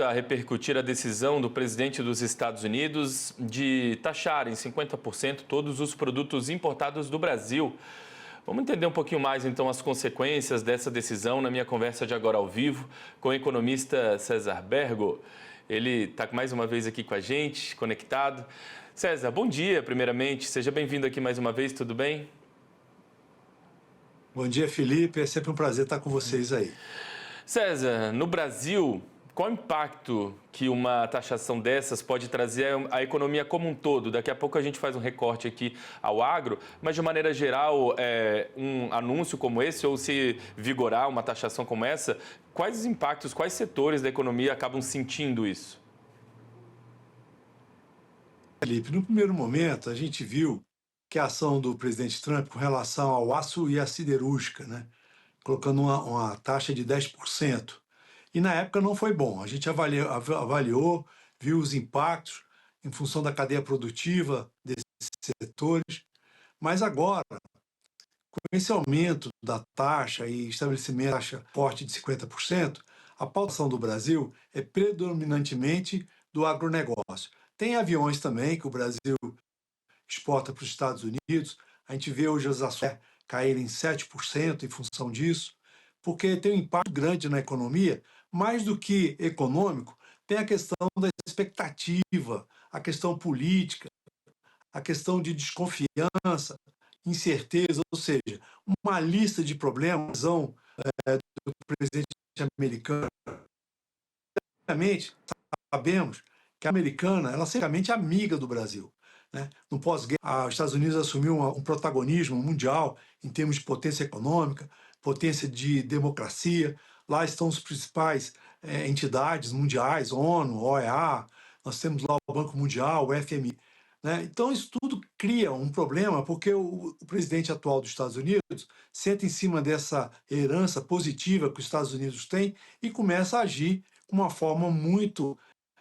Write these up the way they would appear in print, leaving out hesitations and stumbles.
A repercutir a decisão do presidente dos Estados Unidos de taxar em 50% todos os produtos importados do Brasil. Vamos entender um pouquinho mais, então, as consequências dessa decisão na minha conversa de agora ao vivo com o economista César Bergo. Ele está mais uma vez aqui com a gente, conectado. César, bom dia, primeiramente. Seja bem-vindo aqui mais uma vez, tudo bem? Bom dia, Felipe. É sempre um prazer estar com vocês aí. César, no Brasil, qual o impacto que uma taxação dessas pode trazer à economia como um todo? Daqui a pouco a gente faz um recorte aqui ao agro, mas de maneira geral, um anúncio como esse, ou se vigorar uma taxação como essa, quais os impactos, quais setores da economia acabam sentindo isso? Felipe, no primeiro momento, a gente viu que a ação do presidente Trump com relação ao aço e à siderúrgica, né, colocando uma taxa de 10%. E na época não foi bom. A gente avaliou, viu os impactos em função da cadeia produtiva desses setores, mas agora, com esse aumento da taxa e estabelecimento da taxa forte de 50%, a pautação do Brasil é predominantemente do agronegócio. Tem aviões também que o Brasil exporta para os Estados Unidos. A gente vê hoje as ações caírem 7% em função disso, porque tem um impacto grande na economia. Mais do que econômico, tem a questão da expectativa, a questão política, a questão de desconfiança, incerteza, ou seja, uma lista de problemas do presidente americano. Obviamente, sabemos que a americana ela é certamente amiga do Brasil. Né? No pós-guerra, os Estados Unidos assumiu um protagonismo mundial em termos de potência econômica, potência de democracia. Lá estão os principais entidades mundiais, ONU, OEA, nós temos lá o Banco Mundial, o FMI. Né? Então, isso tudo cria um problema, porque o presidente atual dos Estados Unidos senta em cima dessa herança positiva que os Estados Unidos têm e começa a agir de uma forma muito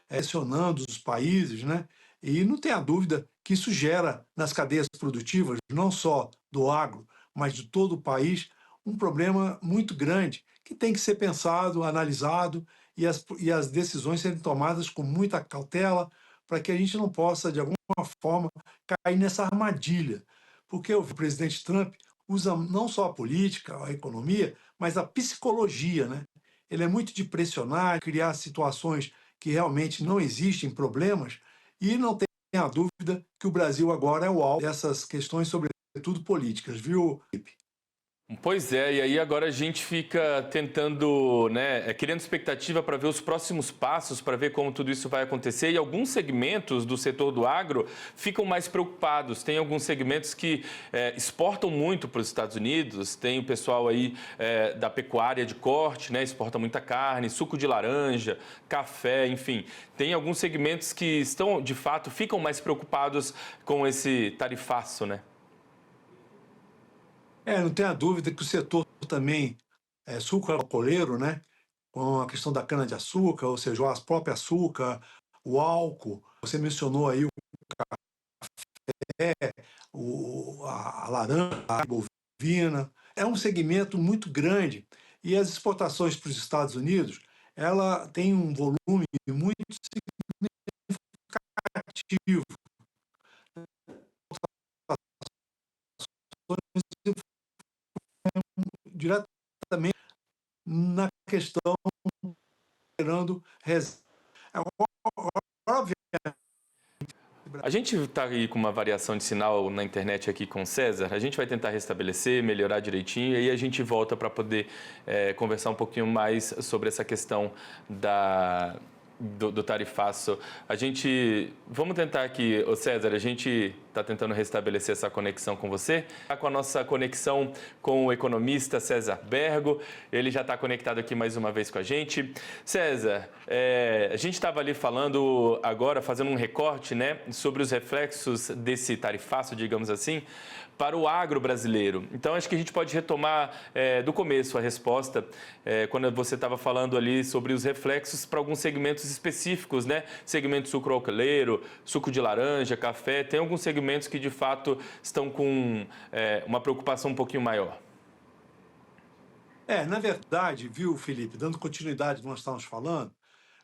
pressionando os países, né? E não tenha dúvida que isso gera nas cadeias produtivas, não só do agro, mas de todo o país, um problema muito grande que tem que ser pensado, analisado e as decisões serem tomadas com muita cautela para que a gente não possa, de alguma forma, cair nessa armadilha. Porque o presidente Trump usa não só a política, a economia, mas a psicologia, né? Ele é muito de pressionar, criar situações que realmente não existem problemas, e não tenha dúvida que o Brasil agora é o alvo dessas questões, sobretudo políticas, viu, Felipe? Pois é, e aí agora a gente fica tentando, né, criando expectativa para ver os próximos passos, para ver como tudo isso vai acontecer. E alguns segmentos do setor do agro ficam mais preocupados. Tem alguns segmentos que exportam muito para os Estados Unidos, tem o pessoal aí da pecuária de corte, né, exporta muita carne, suco de laranja, café, enfim. Tem alguns segmentos que estão, de fato, ficam mais preocupados com esse tarifaço, né? Não tenha dúvida que o setor também sucro-alcooleiro, né, com a questão da cana-de-açúcar, ou seja, o próprio açúcar, o álcool, você mencionou aí o café, a laranja, a bovina, é um segmento muito grande e as exportações para os Estados Unidos, ela tem um volume muito significativo diretamente na questão gerando reserva. Óbvio, A gente está aí com uma variação de sinal na internet aqui com o César. A gente vai tentar restabelecer, melhorar direitinho e aí a gente volta para poder conversar um pouquinho mais sobre essa questão do tarifaço. Vamos tentar aqui, ô César, a gente está tentando restabelecer essa conexão com você. Está com a nossa conexão com o economista César Bergo. Ele já está conectado aqui mais uma vez com a gente. César, a gente estava ali falando agora, fazendo um recorte, né, sobre os reflexos desse tarifaço, digamos assim, para o agro brasileiro. Então, acho que a gente pode retomar do começo a resposta, quando você estava falando ali sobre os reflexos para alguns segmentos específicos, né? Segmento sucro-alcooleiro, suco de laranja, café. Tem alguns segmentos que, de fato, estão com uma preocupação um pouquinho maior. na verdade, viu, Felipe, dando continuidade ao que nós estávamos falando,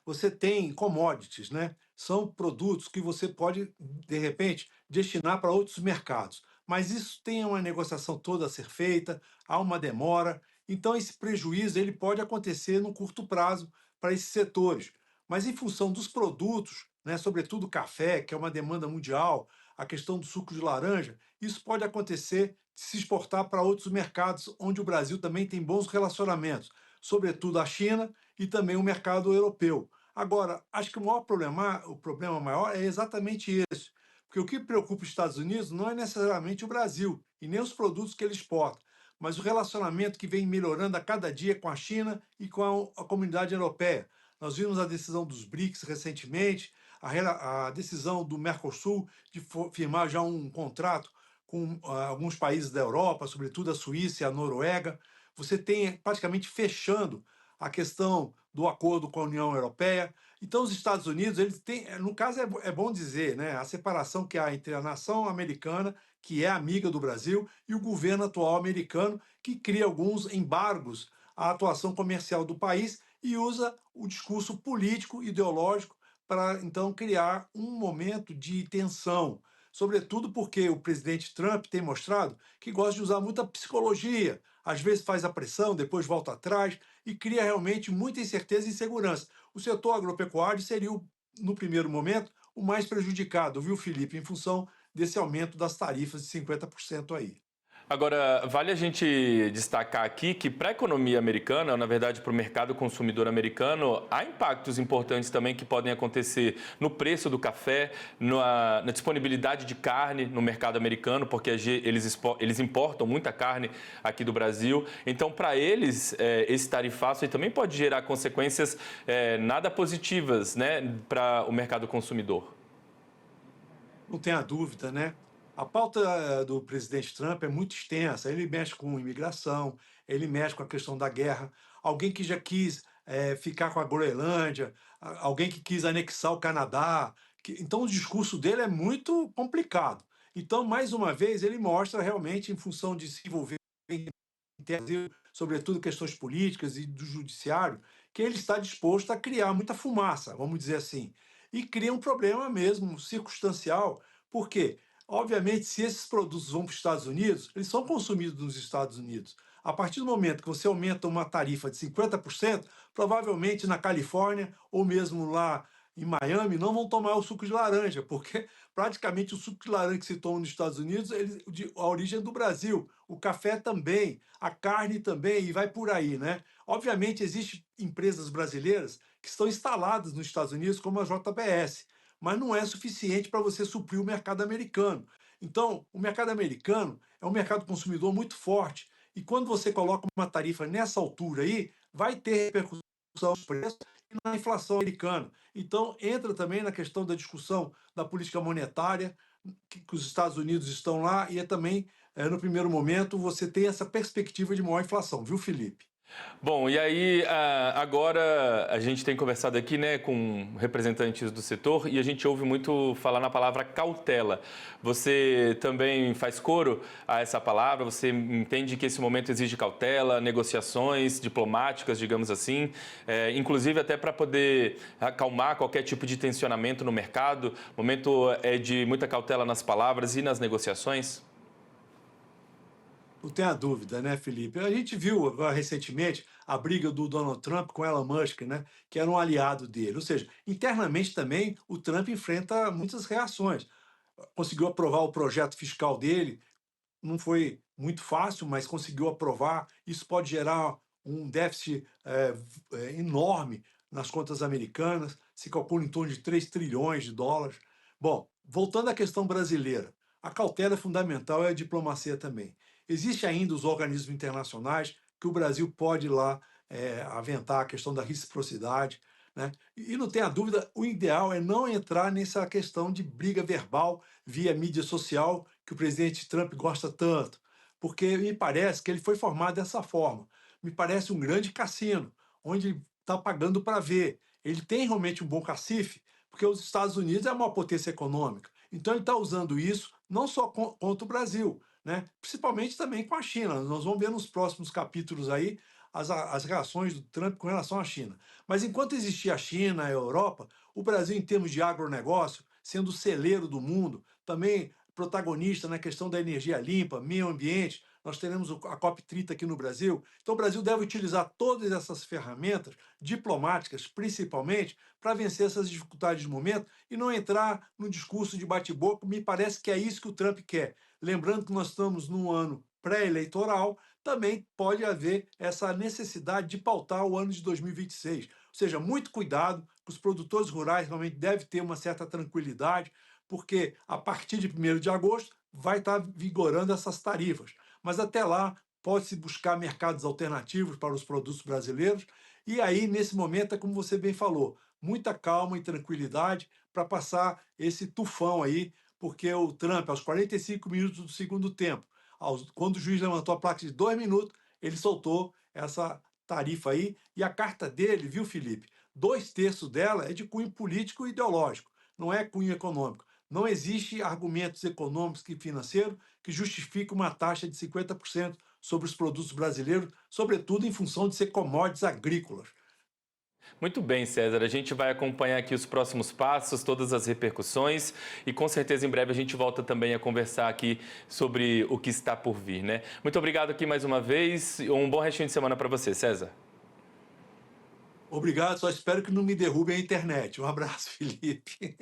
você tem commodities, né? São produtos que você pode, de repente, destinar para outros mercados. Mas isso tem uma negociação toda a ser feita, há uma demora. Então, esse prejuízo ele pode acontecer no curto prazo para esses setores. Mas em função dos produtos, né, sobretudo o café, que é uma demanda mundial, a questão do suco de laranja, isso pode acontecer de se exportar para outros mercados onde o Brasil também tem bons relacionamentos, sobretudo a China e também o mercado europeu. Agora, acho que o problema maior é exatamente esse, porque o que preocupa os Estados Unidos não é necessariamente o Brasil e nem os produtos que ele exporta, mas o relacionamento que vem melhorando a cada dia com a China e com a comunidade europeia. Nós vimos a decisão dos BRICS recentemente, a decisão do Mercosul de firmar já um contrato com alguns países da Europa, sobretudo a Suíça e a Noruega. Você tem praticamente fechando a questão do acordo com a União Europeia. Então, os Estados Unidos, eles têm, no caso é bom dizer, né, a separação que há entre a nação americana, que é amiga do Brasil, e o governo atual americano, que cria alguns embargos à atuação comercial do país e usa o discurso político, ideológico, para então criar um momento de tensão. Sobretudo porque o presidente Trump tem mostrado que gosta de usar muita psicologia, às vezes faz a pressão, depois volta atrás e cria realmente muita incerteza e insegurança. O setor agropecuário seria, no primeiro momento, o mais prejudicado, viu, Felipe, em função desse aumento das tarifas de 50% aí. Agora, vale a gente destacar aqui que para a economia americana, ou na verdade para o mercado consumidor americano, há impactos importantes também que podem acontecer no preço do café, na disponibilidade de carne no mercado americano, porque eles importam muita carne aqui do Brasil. Então, para eles, esse tarifaço aí também pode gerar consequências nada positivas, né, para o mercado consumidor. Não tenha dúvida, né? A pauta do presidente Trump é muito extensa. Ele mexe com imigração, ele mexe com a questão da guerra. Alguém que já quis ficar com a Groenlândia, alguém que quis anexar o Canadá. Então, o discurso dele é muito complicado. Então, mais uma vez, ele mostra realmente, em função de se envolver em sobretudo questões políticas e do judiciário, que ele está disposto a criar muita fumaça, vamos dizer assim. E cria um problema mesmo circunstancial, porque, obviamente, se esses produtos vão para os Estados Unidos, eles são consumidos nos Estados Unidos. A partir do momento que você aumenta uma tarifa de 50%, provavelmente na Califórnia ou mesmo lá em Miami não vão tomar o suco de laranja, porque praticamente o suco de laranja que se toma nos Estados Unidos, a origem é do Brasil. O café também, a carne também, e vai por aí, né? Obviamente, existem empresas brasileiras que estão instaladas nos Estados Unidos, como a JBS, mas não é suficiente para você suprir o mercado americano. Então, o mercado americano é um mercado consumidor muito forte, e quando você coloca uma tarifa nessa altura aí, vai ter repercussão nos preços e na inflação americana. Então, entra também na questão da discussão da política monetária, que os Estados Unidos estão lá, e também, no primeiro momento, você tem essa perspectiva de maior inflação, viu, Felipe? Bom, e aí agora a gente tem conversado aqui, né, com representantes do setor e a gente ouve muito falar na palavra cautela. Você também faz coro a essa palavra? Você entende que esse momento exige cautela, negociações diplomáticas, digamos assim, inclusive até para poder acalmar qualquer tipo de tensionamento no mercado? O momento é de muita cautela nas palavras e nas negociações? Não tenha dúvida, né, Felipe? A gente viu agora recentemente a briga do Donald Trump com Elon Musk, né, que era um aliado dele. Ou seja, internamente também o Trump enfrenta muitas reações. Conseguiu aprovar o projeto fiscal dele, não foi muito fácil, mas conseguiu aprovar. Isso pode gerar um déficit enorme nas contas americanas, se calcula em torno de 3 trilhões de dólares. Bom, voltando à questão brasileira, a cautela é fundamental e a diplomacia também. Existem ainda os organismos internacionais que o Brasil pode ir lá aventar a questão da reciprocidade, né? E não tenha dúvida, o ideal é não entrar nessa questão de briga verbal via mídia social que o presidente Trump gosta tanto, porque me parece que ele foi formado dessa forma. Me parece um grande cassino, onde ele está pagando para ver. Ele tem realmente um bom cacife, porque os Estados Unidos é uma potência econômica. Então ele está usando isso não só contra o Brasil, né? Principalmente também com a China. Nós vamos ver nos próximos capítulos aí as reações do Trump com relação à China. Mas enquanto existia a China, a Europa, o Brasil, em termos de agronegócio, sendo o celeiro do mundo, também protagonista na questão da energia limpa, meio ambiente, nós teremos a COP30 aqui no Brasil. Então, o Brasil deve utilizar todas essas ferramentas diplomáticas, principalmente, para vencer essas dificuldades de momento e não entrar no discurso de bate-boca. Me parece que é isso que o Trump quer. Lembrando que nós estamos num ano pré-eleitoral, também pode haver essa necessidade de pautar o ano de 2026. Ou seja, muito cuidado, os produtores rurais realmente devem ter uma certa tranquilidade, porque a partir de 1º de agosto vai estar vigorando essas tarifas. Mas até lá, pode-se buscar mercados alternativos para os produtos brasileiros. E aí, nesse momento, é como você bem falou, muita calma e tranquilidade para passar esse tufão aí, porque o Trump, aos 45 minutos do segundo tempo, quando o juiz levantou a placa de 2 minutos, ele soltou essa tarifa aí. E a carta dele, viu, Felipe? 2/3 dela é de cunho político e ideológico, não é cunho econômico. Não existe argumentos econômicos e financeiros que justifiquem uma taxa de 50% sobre os produtos brasileiros, sobretudo em função de ser commodities agrícolas. Muito bem, César. A gente vai acompanhar aqui os próximos passos, todas as repercussões e com certeza em breve a gente volta também a conversar aqui sobre o que está por vir, né? Muito obrigado aqui mais uma vez e um bom restinho de semana para você, César. Obrigado, só espero que não me derrubem a internet. Um abraço, Felipe.